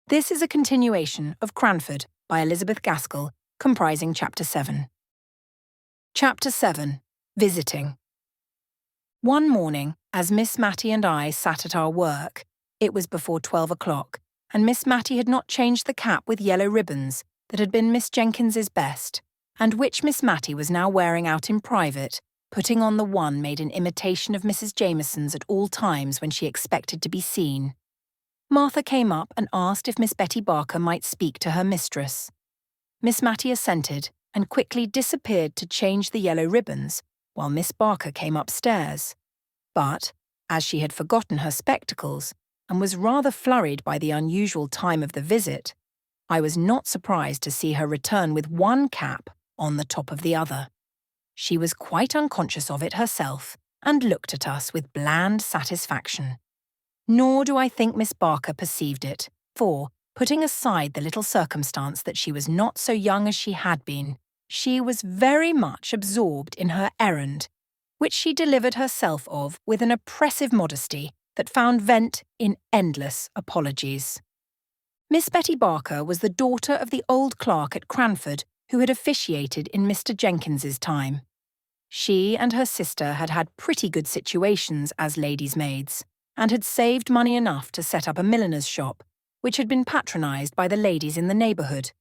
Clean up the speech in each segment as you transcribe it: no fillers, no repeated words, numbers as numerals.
This is a continuation of Cranford by Elizabeth Gaskell, comprising Chapter 7. Chapter 7. Visiting. One morning, as Miss Matty and I sat at our work, it was before 12 o'clock, and Miss Matty had not changed the cap with yellow ribbons that had been Miss Jenkins's best, and which Miss Matty was now wearing out in private, putting on the one made in imitation of Mrs. Jameson's at all times when she expected to be seen. Martha came up and asked if Miss Betty Barker might speak to her mistress. Miss Matty assented and quickly disappeared to change the yellow ribbons, while Miss Barker came upstairs. But, as she had forgotten her spectacles and was rather flurried by the unusual time of the visit, I was not surprised to see her return with one cap on the top of the other. She was quite unconscious of it herself and looked at us with bland satisfaction. Nor do I think Miss Barker perceived it, for, putting aside the little circumstance that she was not so young as she had been, she was very much absorbed in her errand, which she delivered herself of with an oppressive modesty that found vent in endless apologies. Miss Betty Barker was the daughter of the old clerk at Cranford who had officiated in Mr. Jenkins's time. She and her sister had had pretty good situations as ladies' maids, and had saved money enough to set up a milliner's shop, which had been patronised by the ladies in the neighbourhood.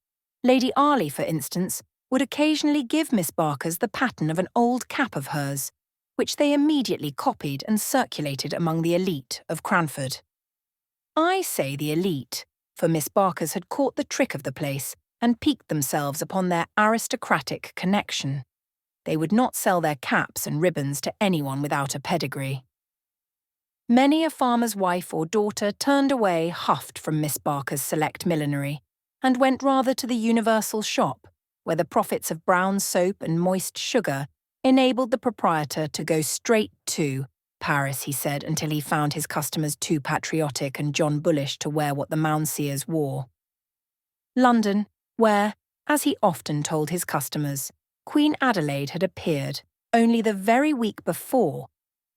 Lady Arley, for instance, would occasionally give Miss Barker's the pattern of an old cap of hers, which they immediately copied and circulated among the elite of Cranford. I say the elite, for Miss Barker's had caught the trick of the place and piqued themselves upon their aristocratic connection. They would not sell their caps and ribbons to anyone without a pedigree. Many a farmer's wife or daughter turned away huffed from Miss Barker's select millinery, and went rather to the universal shop, where the profits of brown soap and moist sugar enabled the proprietor to go straight to Paris, he said, until he found his customers too patriotic and John Bullish to wear what the Mounseers wore. London, where, as he often told his customers, Queen Adelaide had appeared only the very week before,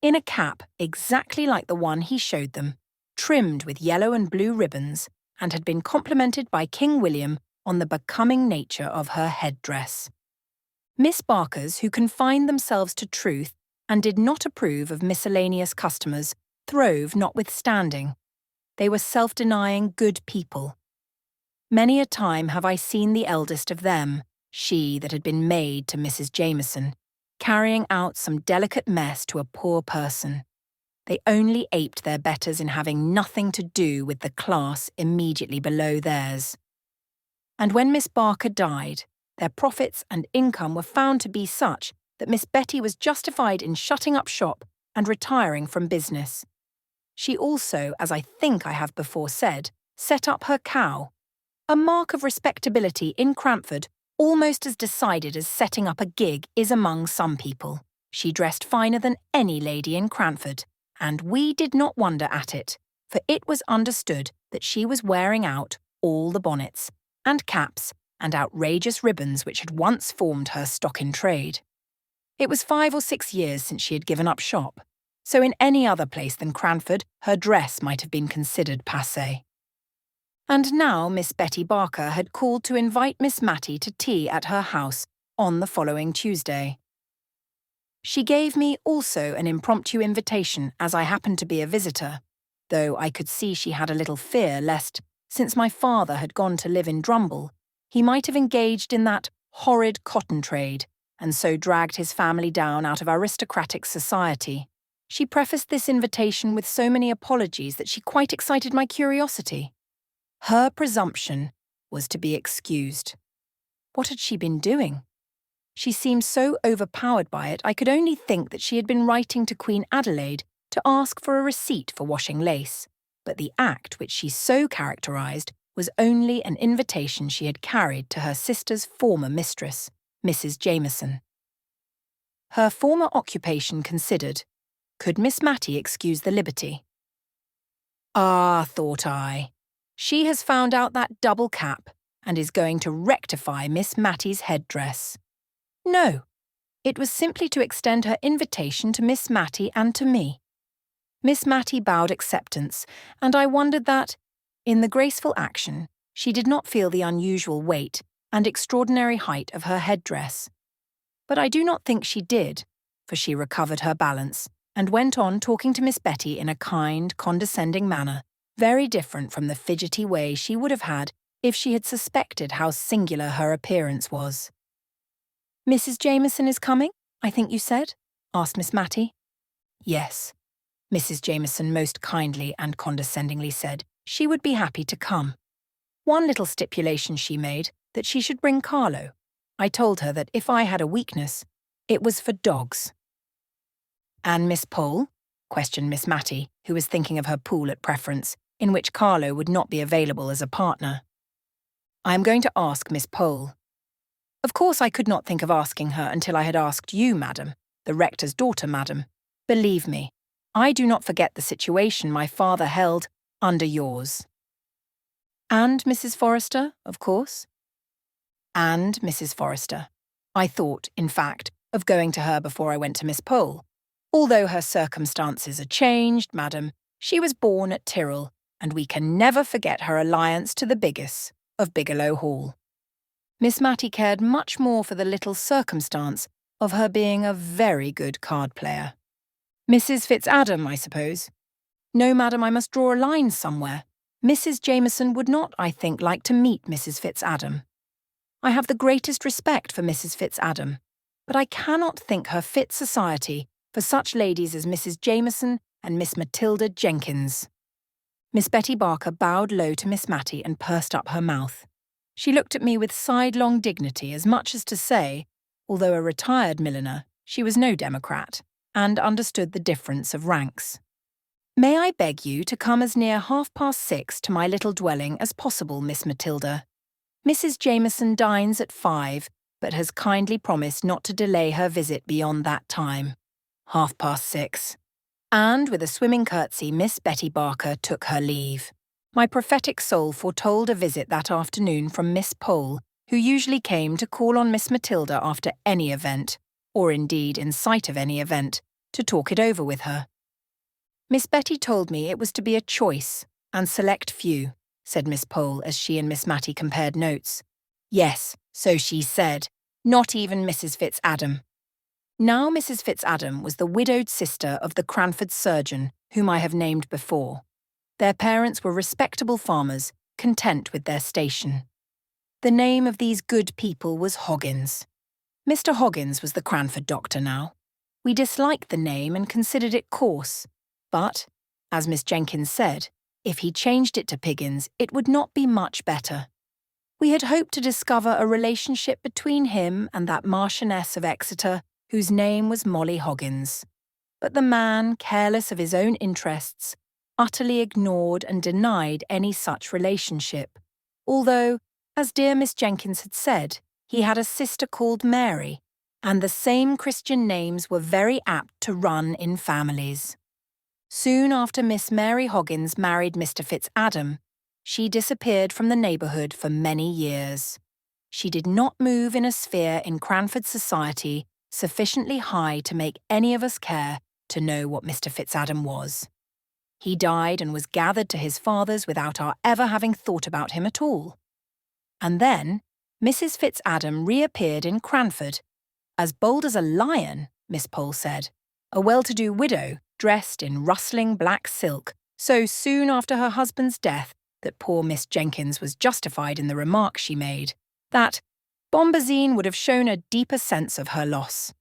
in a cap exactly like the one he showed them, trimmed with yellow and blue ribbons, and had been complimented by King William on the becoming nature of her headdress. Miss Barkers, who confined themselves to truth and did not approve of miscellaneous customers, throve notwithstanding. They were self-denying good people. Many a time have I seen the eldest of them, she that had been maid to Mrs. Jameson, carrying out some delicate mess to a poor person. They only aped their betters in having nothing to do with the class immediately below theirs. And when Miss Barker died, their profits and income were found to be such that Miss Betty was justified in shutting up shop and retiring from business. She also, as I think I have before said, set up her cow, a mark of respectability in Cranford almost as decided as setting up a gig is among some people. She dressed finer than any lady in Cranford, and we did not wonder at it, for it was understood that she was wearing out all the bonnets, and caps, and outrageous ribbons which had once formed her stock in trade. It was 5 or 6 years since she had given up shop, so in any other place than Cranford her dress might have been considered passé. And now Miss Betty Barker had called to invite Miss Matty to tea at her house on the following Tuesday. She gave me also an impromptu invitation as I happened to be a visitor, though I could see she had a little fear lest, since my father had gone to live in Drumble, he might have engaged in that horrid cotton trade and so dragged his family down out of aristocratic society. She prefaced this invitation with so many apologies that she quite excited my curiosity. Her presumption was to be excused. What had she been doing? She seemed so overpowered by it I could only think that she had been writing to Queen Adelaide to ask for a receipt for washing lace, but the act which she so characterised was only an invitation she had carried to her sister's former mistress, Mrs. Jameson. Her former occupation considered, could Miss Matty excuse the liberty? Ah, thought I, she has found out that double cap and is going to rectify Miss Matty's headdress. No, it was simply to extend her invitation to Miss Matty and to me. Miss Matty bowed acceptance, and I wondered that, In the graceful action, she did not feel the unusual weight and extraordinary height of her headdress. But I do not think she did, for she recovered her balance and went on talking to Miss Betty in a kind, condescending manner, very different from the fidgety way she would have had if she had suspected how singular her appearance was. "Mrs. Jameson is coming, I think you said?" asked Miss Matty. "Yes," Mrs. Jameson most kindly and condescendingly said she would be happy to come. One little stipulation she made, that she should bring Carlo. I told her that if I had a weakness, it was for dogs. "And Miss Pole?" questioned Miss Matty, who was thinking of her pool at Preference, in which Carlo would not be available as a partner. "I am going to ask Miss Pole." "Of course I could not think of asking her until I had asked you, madam, the rector's daughter, madam. Believe me, I do not forget the situation my father held under yours." "And Mrs. Forrester, of course?" "And Mrs. Forrester. I thought, in fact, of going to her before I went to Miss Pole. Although her circumstances are changed, madam, she was born at Tyrrell, and we can never forget her alliance to the Biggis of Bigelow Hall." Miss Matty cared much more for the little circumstance of her being a very good card-player. "Mrs. Fitzadam, I suppose?" "No, madam, I must draw a line somewhere. Mrs. Jameson would not, I think, like to meet Mrs. Fitzadam. I have the greatest respect for Mrs. Fitzadam, but I cannot think her fit society for such ladies as Mrs. Jameson and Miss Matilda Jenkins." Miss Betty Barker bowed low to Miss Matty and pursed up her mouth. She looked at me with sidelong dignity, as much as to say, although a retired milliner, she was no democrat, and understood the difference of ranks. "May I beg you to come as near 6:30 to my little dwelling as possible, Miss Matilda? Mrs. Jameson dines at 5, but has kindly promised not to delay her visit beyond that time. 6:30. And with a swimming curtsy, Miss Betty Barker took her leave. My prophetic soul foretold a visit that afternoon from Miss Pole, who usually came to call on Miss Matilda after any event, or indeed in sight of any event, to talk it over with her. "Miss Betty told me it was to be a choice, and select few," said Miss Pole as she and Miss Matty compared notes. "Yes, so she said. Not even Mrs. Fitzadam." Now Mrs. Fitzadam was the widowed sister of the Cranford surgeon, whom I have named before. Their parents were respectable farmers, content with their station. The name of these good people was Hoggins. Mr. Hoggins was the Cranford doctor now. We disliked the name and considered it coarse, but, as Miss Jenkins said, if he changed it to Piggins, it would not be much better. We had hoped to discover a relationship between him and that Marchioness of Exeter, whose name was Molly Hoggins. But the man, careless of his own interests, utterly ignored and denied any such relationship, although, as dear Miss Jenkins had said, he had a sister called Mary, and the same Christian names were very apt to run in families. Soon after Miss Mary Hoggins married Mr. Fitzadam, she disappeared from the neighbourhood for many years. She did not move in a sphere in Cranford society sufficiently high to make any of us care to know what Mr. Fitzadam was. He died and was gathered to his fathers without our ever having thought about him at all. And then Mrs. Fitzadam reappeared in Cranford, as bold as a lion, Miss Pole said, a well-to-do widow dressed in rustling black silk, so soon after her husband's death that poor Miss Jenkins was justified in the remark she made, that Bombazine would have shown a deeper sense of her loss.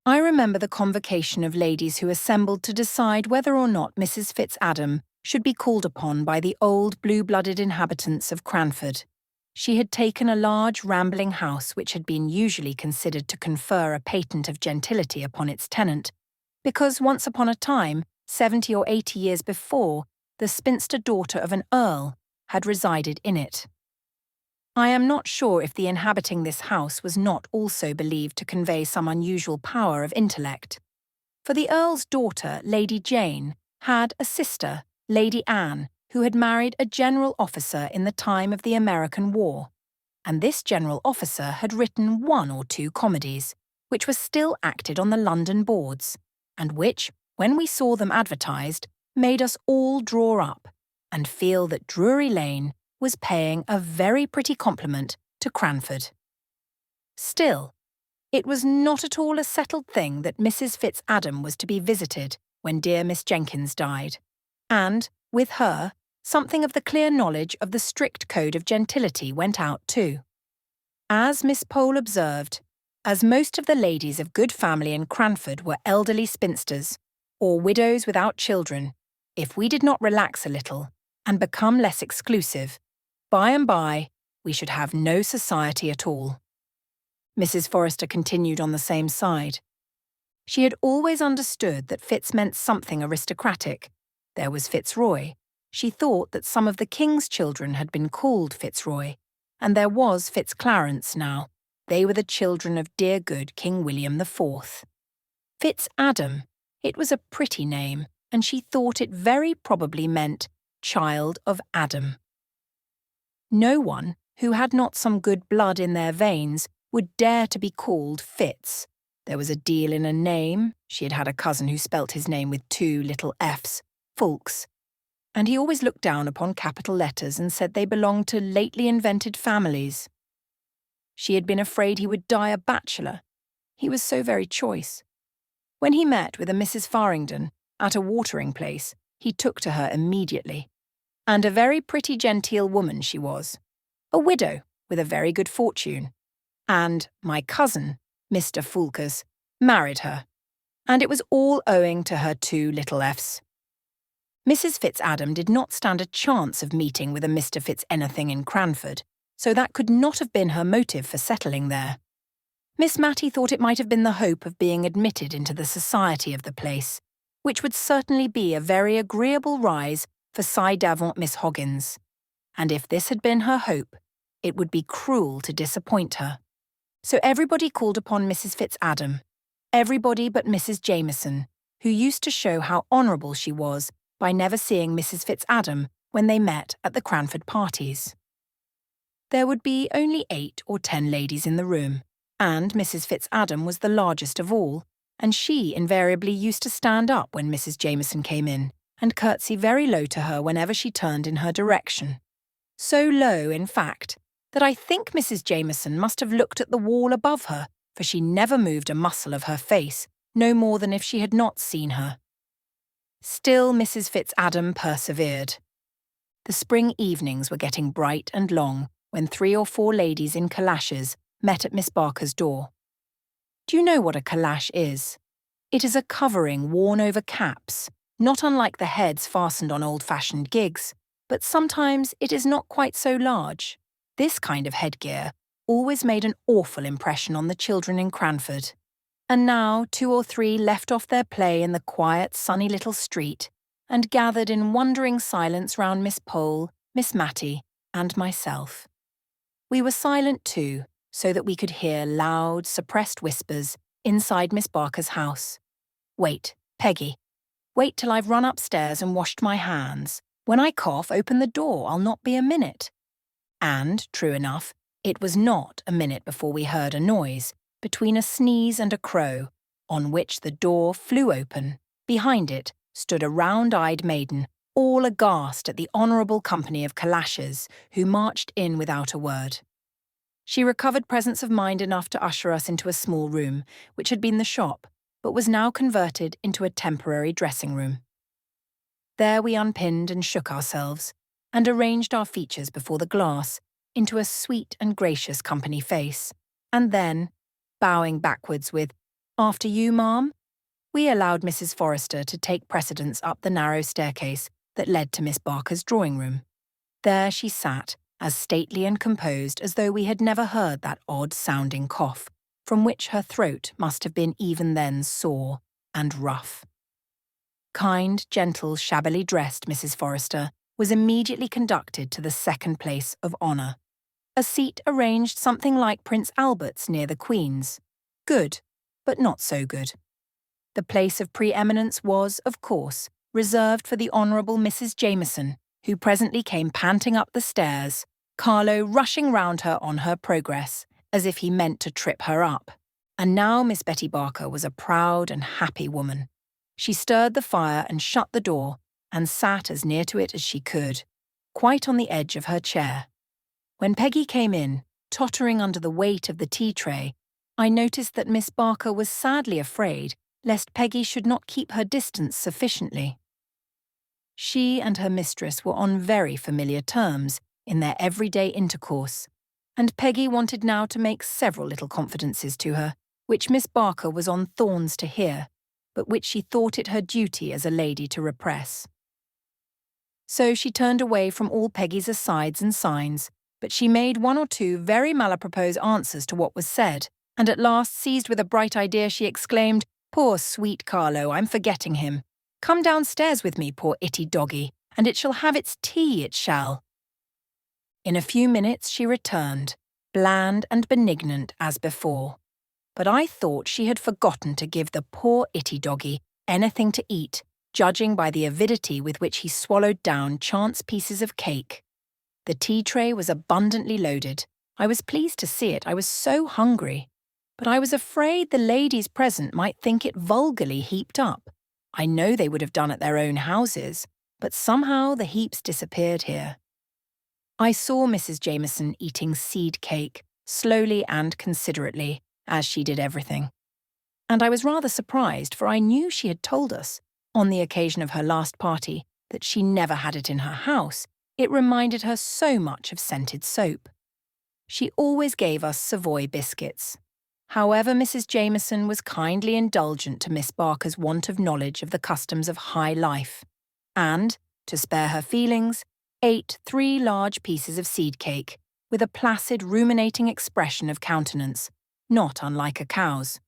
I remember the convocation of ladies who assembled to decide whether or not Mrs. Fitzadam should be called upon by the old blue-blooded inhabitants of Cranford. She had taken a large rambling house which had been usually considered to confer a patent of gentility upon its tenant, because once upon a time, 70 or 80 years before, the spinster daughter of an earl had resided in it. I am not sure if the inhabiting this house was not also believed to convey some unusual power of intellect. For the Earl's daughter, Lady Jane, had a sister, Lady Anne, who had married a general officer in the time of the American War, and this general officer had written 1 or 2 comedies, which were still acted on the London boards, and which, when we saw them advertised, made us all draw up, and feel that Drury Lane was paying a very pretty compliment to Cranford. Still, it was not at all a settled thing that Mrs. Fitzadam was to be visited when dear Miss Jenkins died, and, with her, something of the clear knowledge of the strict code of gentility went out too. As Miss Pole observed, as most of the ladies of good family in Cranford were elderly spinsters, or widows without children, if we did not relax a little and become less exclusive, by and by we should have no society at all. Mrs. Forrester continued on the same side. She had always understood that Fitz meant something aristocratic. There was Fitzroy. She thought that some of the king's children had been called Fitzroy, and there was Fitzclarence now. They were the children of dear good King William IV. Fitzadam, it was a pretty name, and she thought it very probably meant child of Adam. No one who had not some good blood in their veins would dare to be called Fitz. There was a deal in a name. She had had a cousin who spelt his name with 2 little F's, Fulks, and he always looked down upon capital letters and said they belonged to lately invented families. She had been afraid he would die a bachelor. He was so very choice. When he met with a Mrs. Farringdon at a watering place, he took to her immediately. And a very pretty genteel woman she was, a widow with a very good fortune. And my cousin, Mr. Fulkus, married her, and it was all owing to her 2 little F's. Mrs. Fitzadam did not stand a chance of meeting with a Mr. Fitzanything in Cranford, so that could not have been her motive for settling there. Miss Matty thought it might have been the hope of being admitted into the society of the place, which would certainly be a very agreeable rise for ci-devant Miss Hoggins, and if this had been her hope, it would be cruel to disappoint her. So everybody called upon Mrs. Fitzadam, everybody but Mrs. Jameson, who used to show how honourable she was by never seeing Mrs. Fitzadam when they met at the Cranford parties. There would be only 8 or 10 ladies in the room, and Mrs. Fitzadam was the largest of all, and she invariably used to stand up when Mrs. Jameson came in and curtsy very low to her whenever she turned in her direction. So low, in fact, that I think Mrs. Jameson must have looked at the wall above her, for she never moved a muscle of her face, no more than if she had not seen her. Still Mrs. Fitzadam persevered. The spring evenings were getting bright and long when 3 or 4 ladies in calashes met at Miss Barker's door. Do you know what a calash is? It is a covering worn over caps, not unlike the heads fastened on old-fashioned gigs, but sometimes it is not quite so large. This kind of headgear always made an awful impression on the children in Cranford. And now 2 or 3 left off their play in the quiet, sunny little street and gathered in wondering silence round Miss Pole, Miss Matty, and myself. We were silent too, so that we could hear loud, suppressed whispers inside Miss Barker's house. Wait, Peggy. Wait till I've run upstairs and washed my hands. When I cough, open the door. I'll not be a minute. And, true enough, it was not a minute before we heard a noise, between a sneeze and a crow, on which the door flew open. Behind it stood a round-eyed maiden, all aghast at the honourable company of calashes who marched in without a word. She recovered presence of mind enough to usher us into a small room, which had been the shop, but was now converted into a temporary dressing room. There we unpinned and shook ourselves, and arranged our features before the glass into a sweet and gracious company face, and then, bowing backwards with, "After you, ma'am," we allowed Mrs. Forrester to take precedence up the narrow staircase that led to Miss Barker's drawing-room. There she sat, as stately and composed as though we had never heard that odd-sounding cough, from which her throat must have been even then sore and rough. Kind, gentle, shabbily dressed Mrs. Forrester was immediately conducted to the second place of honour, a seat arranged something like Prince Albert's near the Queen's. Good, but not so good. The place of preeminence was, of course, reserved for the Honourable Mrs. Jameson, who presently came panting up the stairs, Carlo rushing round her on her progress, as if he meant to trip her up. And now Miss Betty Barker was a proud and happy woman. She stirred the fire and shut the door, and sat as near to it as she could, quite on the edge of her chair. When Peggy came in, tottering under the weight of the tea tray, I noticed that Miss Barker was sadly afraid lest Peggy should not keep her distance sufficiently. She and her mistress were on very familiar terms in their everyday intercourse, and Peggy wanted now to make several little confidences to her, which Miss Barker was on thorns to hear, but which she thought it her duty as a lady to repress. So she turned away from all Peggy's asides and signs, but she made one or two very malapropos answers to what was said, and at last, seized with a bright idea, she exclaimed, "Poor sweet Carlo, I'm forgetting him. Come downstairs with me, poor itty doggy, and it shall have its tea, it shall." In a few minutes she returned, bland and benignant as before, but I thought she had forgotten to give the poor itty doggy anything to eat, judging by the avidity with which he swallowed down chance pieces of cake. The tea tray was abundantly loaded. I was pleased to see it, I was so hungry. But I was afraid the ladies present might think it vulgarly heaped up. I know they would have done at their own houses, but somehow the heaps disappeared here. I saw Mrs. Jameson eating seed cake, slowly and considerately, as she did everything. And I was rather surprised, for I knew she had told us, on the occasion of her last party, that she never had it in her house. It reminded her so much of scented soap. She always gave us Savoy biscuits. However, Mrs. Jameson was kindly indulgent to Miss Barker's want of knowledge of the customs of high life, and, to spare her feelings, ate 3 large pieces of seed cake, with a placid, ruminating expression of countenance, not unlike a cow's.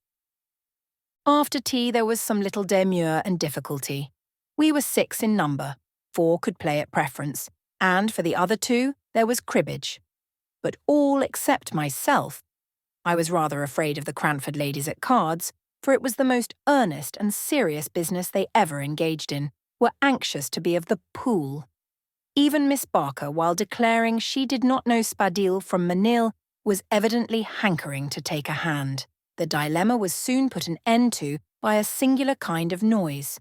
After tea there was some little demur and difficulty. We were 6 in number, 4 could play at preference, and for the other 2 there was cribbage. But all except myself. I was rather afraid of the Cranford ladies at cards, for it was the most earnest and serious business they ever engaged in, were anxious to be of the pool. Even Miss Barker, while declaring she did not know Spadille from Manille, was evidently hankering to take a hand. The dilemma was soon put an end to by a singular kind of noise.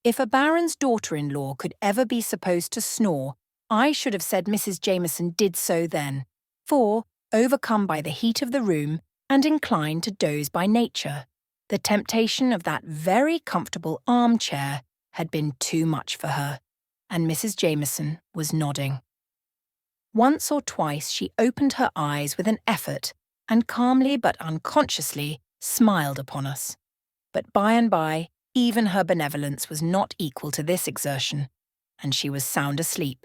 If a baron's daughter-in-law could ever be supposed to snore, I should have said Mrs. Jameson did so then, for, overcome by the heat of the room and inclined to doze by nature, the temptation of that very comfortable armchair had been too much for her, and Mrs. Jameson was nodding. Once or twice she opened her eyes with an effort and calmly but unconsciously smiled upon us. But by and by, even her benevolence was not equal to this exertion, and she was sound asleep.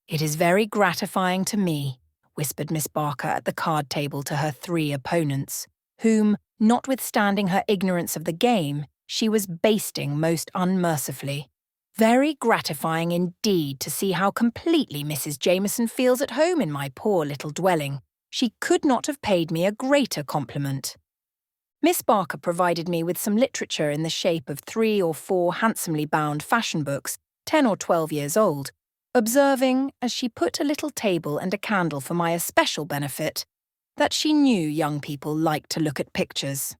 "It is very gratifying to me," whispered Miss Barker at the card table to her 3 opponents, whom, notwithstanding her ignorance of the game, she was basting most unmercifully. "Very gratifying indeed to see how completely Mrs. Jameson feels at home in my poor little dwelling. She could not have paid me a greater compliment." Miss Barker provided me with some literature in the shape of 3 or 4 handsomely bound fashion books, 10 or 12 years old, observing, as she put a little table and a candle for my especial benefit, that she knew young people liked to look at pictures.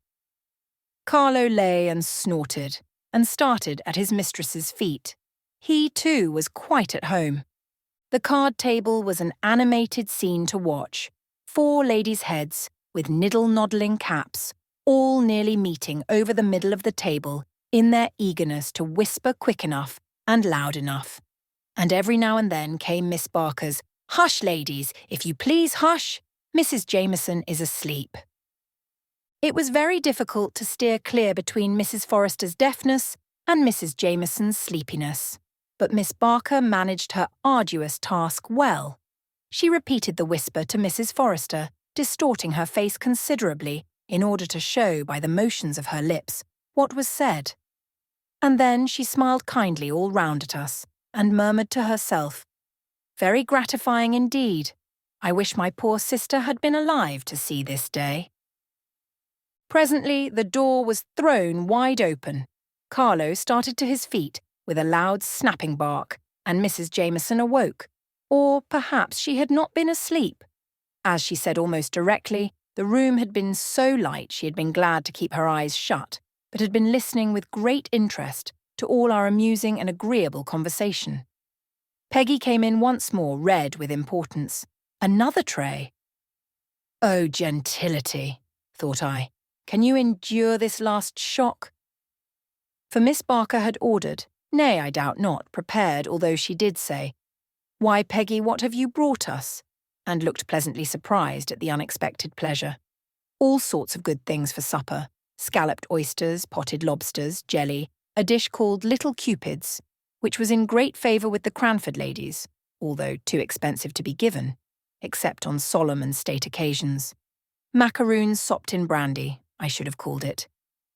Carlo lay and snorted, and started at his mistress's feet. He, too, was quite at home. The card table was an animated scene to watch. 4 ladies' heads, with niddle-noddling caps, all nearly meeting over the middle of the table in their eagerness to whisper quick enough and loud enough. And every now and then came Miss Barker's, "Hush, ladies, if you please, hush! Mrs. Jameson is asleep." It was very difficult to steer clear between Mrs. Forrester's deafness and Mrs. Jameson's sleepiness, but Miss Barker managed her arduous task well. She repeated the whisper to Mrs. Forrester, distorting her face considerably in order to show by the motions of her lips what was said. And then she smiled kindly all round at us, and murmured to herself, "Very gratifying indeed. I wish my poor sister had been alive to see this day." Presently the door was thrown wide open. Carlo started to his feet with a loud snapping bark, and Mrs. Jameson awoke, or perhaps she had not been asleep. As she said almost directly, the room had been so light she had been glad to keep her eyes shut, but had been listening with great interest to all our amusing and agreeable conversation. Peggy came in once more, red with importance. Another tray? Oh, gentility, thought I. Can you endure this last shock? For Miss Barker had ordered, nay, I doubt not, prepared, although she did say, "Why, Peggy, what have you brought us?" and looked pleasantly surprised at the unexpected pleasure. All sorts of good things for supper: scalloped oysters, potted lobsters, jelly, a dish called Little Cupids, which was in great favour with the Cranford ladies, although too expensive to be given, except on solemn and state occasions. Macaroons sopped in brandy, I should have called it,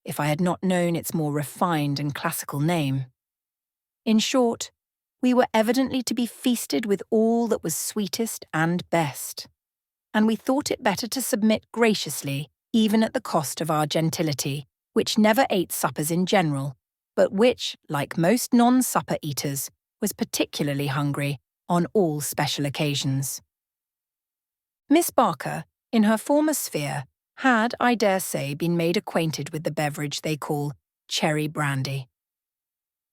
if I had not known its more refined and classical name. In short, we were evidently to be feasted with all that was sweetest and best, and we thought it better to submit graciously, even at the cost of our gentility, which never ate suppers in general, but which, like most non-supper eaters, was particularly hungry on all special occasions. Miss Barker, in her former sphere, had, I dare say, been made acquainted with the beverage they call cherry brandy.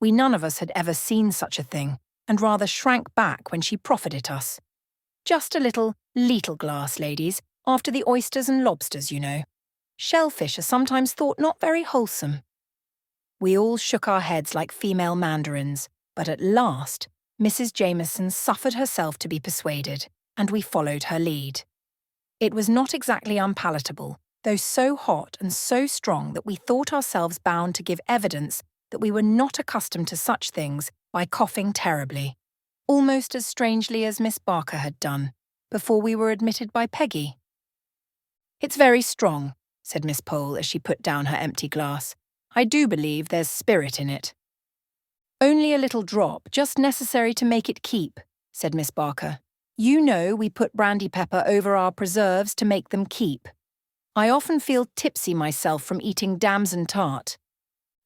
We none of us had ever seen such a thing, and rather shrank back when she proffered it us. Just a little glass, ladies, after the oysters and lobsters, you know. Shellfish are sometimes thought not very wholesome. We all shook our heads like female mandarins, but at last Mrs. Jameson suffered herself to be persuaded, and we followed her lead. It was not exactly unpalatable, though so hot and so strong that we thought ourselves bound to give evidence that we were not accustomed to such things by coughing terribly, almost as strangely as Miss Barker had done, before we were admitted by Peggy. "It's very strong," said Miss Pole as she put down her empty glass. "I do believe there's spirit in it." "Only a little drop, just necessary to make it keep," said Miss Barker. "You know we put brandy pepper over our preserves to make them keep. I often feel tipsy myself from eating damson tart.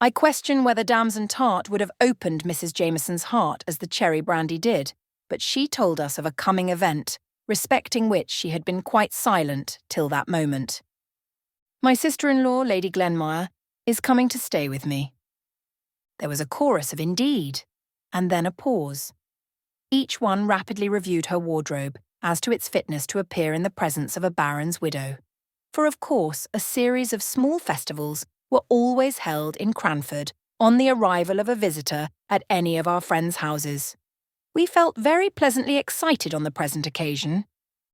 I question whether damson tart would have opened Mrs. Jameson's heart as the cherry brandy did, but she told us of a coming event, respecting which she had been quite silent till that moment. My sister-in-law, Lady Glenmire, is coming to stay with me." There was a chorus of "indeed," and then a pause. Each one rapidly reviewed her wardrobe as to its fitness to appear in the presence of a baron's widow. For of course a series of small festivals were always held in Cranford on the arrival of a visitor at any of our friends' houses. We felt very pleasantly excited on the present occasion.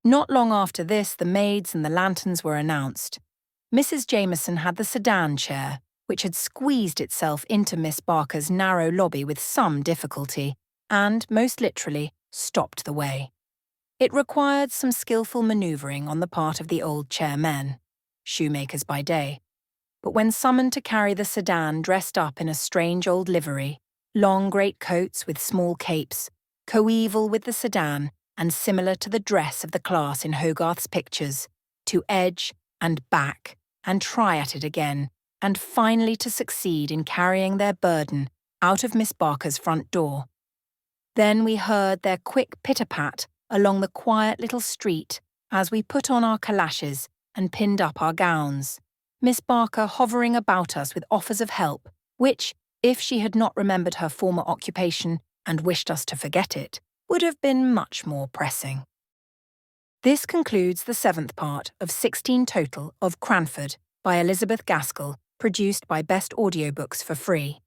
Not long after this the maids and the lanterns were announced. Mrs. Jameson had the sedan chair, which had squeezed itself into Miss Barker's narrow lobby with some difficulty, and, most literally, stopped the way. It required some skilful manoeuvring on the part of the old chairmen, shoemakers by day, but when summoned to carry the sedan dressed up in a strange old livery, long great coats with small capes, coeval with the sedan and similar to the dress of the class in Hogarth's pictures, to edge and back and try at it again, and finally to succeed in carrying their burden out of Miss Barker's front door. Then we heard their quick pitter-pat along the quiet little street as we put on our calashes and pinned up our gowns, Miss Barker hovering about us with offers of help, which, if she had not remembered her former occupation and wished us to forget it, would have been much more pressing. This concludes the 7th part of 16 total of Cranford by Elizabeth Gaskell, produced by Best Audiobooks for free.